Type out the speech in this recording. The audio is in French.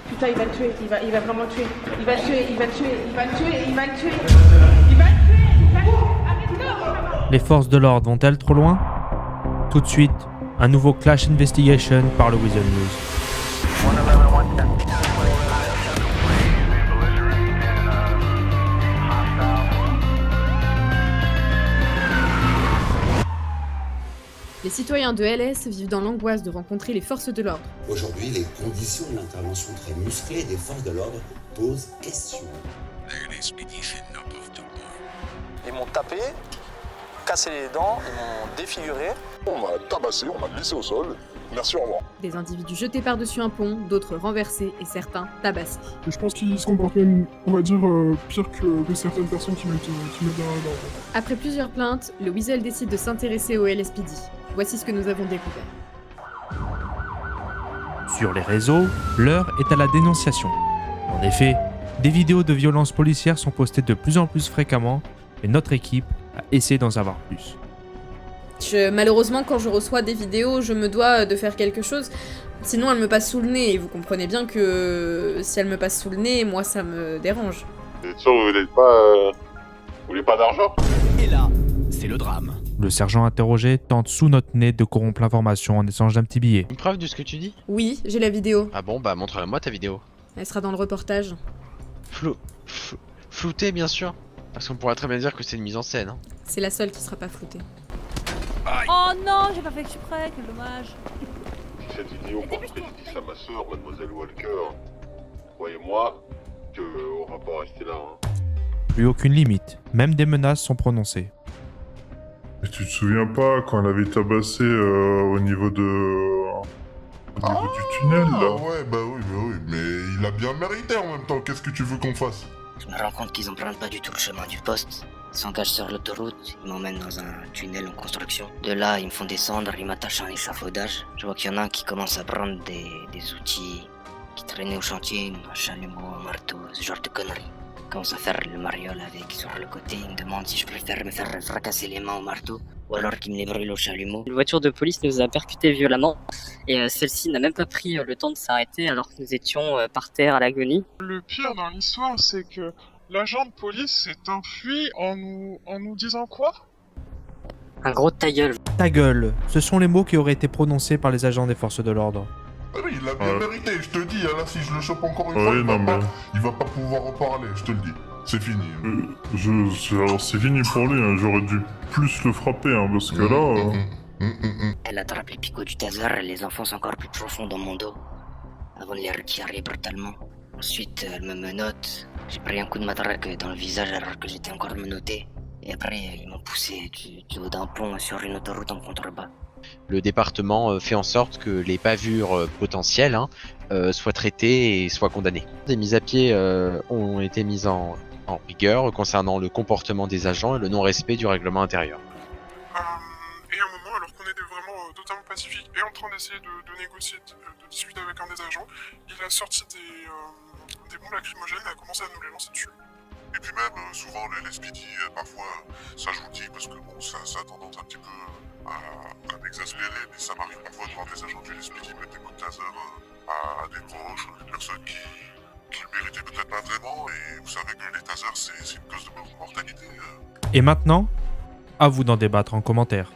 Putain, il va le tuer, il va vraiment le tuer. Il va le tuer. Les forces de l'ordre vont-elles trop loin? Tout de suite, un nouveau Clash Investigation par le Weasel News. Les citoyens de LS vivent dans l'angoisse de rencontrer les forces de l'ordre. Aujourd'hui, les conditions de l'intervention très musclée des forces de l'ordre posent question. Ils m'ont tapé, cassé les dents, ils m'ont défiguré. On m'a tabassé, on m'a glissé au sol. Merci, au revoir. Des individus jetés par-dessus un pont, d'autres renversés et certains tabassés. Je pense qu'ils se comportent même, on va dire, pire que certaines personnes qui mettent derrière l'ordre. Après plusieurs plaintes, le Weasel décide de s'intéresser au LSPD. Voici ce que nous avons découvert. Sur les réseaux, l'heure est à la dénonciation. En effet, des vidéos de violences policières sont postées de plus en plus fréquemment et notre équipe a essayé d'en savoir plus. Malheureusement, quand je reçois des vidéos, je me dois de faire quelque chose. Sinon, elle me passe sous le nez. Et vous comprenez bien que si elle me passe sous le nez, moi, ça me dérange. Vous êtes sûr, vous voulez pas d'argent? Et là, c'est le drame. Le sergent interrogé tente sous notre nez de corrompre l'information en échange d'un petit billet. Une preuve de ce que tu dis? Oui, j'ai la vidéo. Ah bon, bah montre-moi ta vidéo. Elle sera dans le reportage. Flouté, bien sûr. Parce qu'on pourrait très bien dire que c'est une mise en scène. Hein. C'est la seule qui sera pas floutée. Oh non, j'ai pas fait exprès, quel dommage. Si cette vidéo porte préjudice à ma sœur, mademoiselle Walker, croyez-moi qu'on va pas rester là. Hein. Plus aucune limite, même des menaces sont prononcées. Et tu te souviens pas quand elle avait tabassé au niveau du tunnel là? Ouais, bah oui, mais il a bien mérité en même temps, qu'est-ce que tu veux qu'on fasse? Je me rends compte qu'ils empruntent pas du tout le chemin du poste. Ils s'engagent sur l'autoroute, ils m'emmènent dans un tunnel en construction. De là, ils me font descendre, ils m'attachent à un échafaudage. Je vois qu'il y en a un qui commence à prendre des outils qui traînaient au chantier, un chalumeau, un marteau, ce genre de conneries. Il commence à faire le mariole avec sur le côté, il me demande si je préfère me faire fracasser les mains au marteau ou alors qu'il me les brûle au chalumeau. Une voiture de police nous a percutés violemment et celle-ci n'a même pas pris le temps de s'arrêter alors que nous étions par terre à l'agonie. Le pire dans l'histoire, c'est que l'agent de police s'est enfui en nous disant quoi? Un gros ta gueule. Ta gueule, ce sont les mots qui auraient été prononcés par les agents des forces de l'ordre. Ah oui, il a bien mérité, je te dis, là si je le chope encore une fois, il va pas pouvoir en parler, je te le dis. C'est fini. Alors c'est fini pour lui, hein. J'aurais dû plus le frapper, hein, parce que là... Elle attrape les picots du taser et les enfonce encore plus profond dans mon dos, avant de les retirer brutalement. Ensuite, elle me menotte. J'ai pris un coup de matraque dans le visage alors que j'étais encore menotté. Et après, ils m'ont poussé du haut d'un pont sur une autoroute en contrebas. Le département fait en sorte que les bavures potentielles soient traitées et soient condamnées. Des mises à pied ont été mises en rigueur concernant le comportement des agents et le non-respect du règlement intérieur. Et à un moment, alors qu'on était vraiment totalement pacifique et en train d'essayer de négocier, de discuter avec un des agents, il a sorti des bombes lacrymogènes et a commencé à nous les lancer dessus. Et puis même, souvent, les LSPD, parfois, ça joue parce que bon, ça a tendance un petit peu à m'exaspérer, mais ça m'arrive parfois de voir des agents du LSPD mettre des coups de taser à des proches, des personnes qui le méritaient peut-être pas vraiment, et vous savez que les tasers, c'est une cause de mortalité. Et maintenant, à vous d'en débattre en commentaire.